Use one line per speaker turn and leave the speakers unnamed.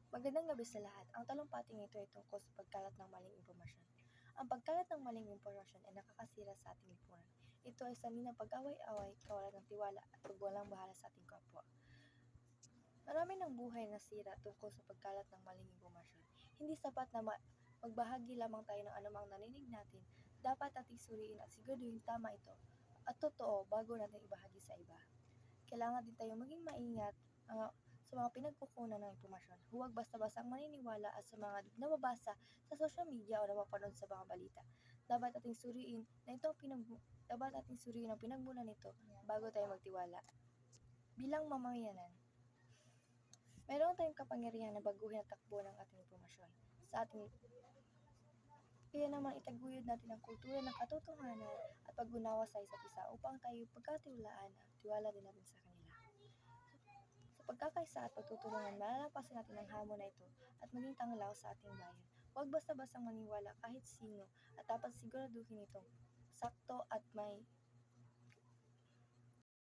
Magandang gabi sa lahat. Ang talumpating ito ay tungkol sa pagkalat ng maling impormasyon. Ang pagkalat ng maling impormasyon ay nakakasira sa ating lipunan. Ito ay sanhi ng pag-away-away, kawalan ng tiwala at pagwalang bahala sa ating kapwa. Marami ng buhay na sira tungkol sa pagkalat ng maling impormasyon. Hindi sapat na magbahagi lamang tayo ng anumang narinig natin. Dapat ating suriin at siguraduhin tama ito at totoo bago natin ibahagi sa iba. Kailangan din tayong maging maingat sa mga pinagkukunan ng impormasyon. Huwag basta-bastang maniniwala at sa mga nababasa sa social media o napapanood sa mga balita. Dapat ating suriin ang pinagmulan nito bago tayo magtiwala. Bilang mamamayanan, mayroon tayong kapangyarihan na baguhin ang takbo ng ating impormasyon sa ating kaya naman itaguyod natin ang kultura ng katotohanan at pag-unawa sa isa't isa upang tayo pagkatiwalaan at tiwala din natin sa kanila. Sa pagkakaisa at pagtutulungan, malalampasan natin ang hamon na ito at maging tanglaw sa ating bayan. Huwag basta-bastang maniwala kahit sino at dapat siguraduhin itong sakto at may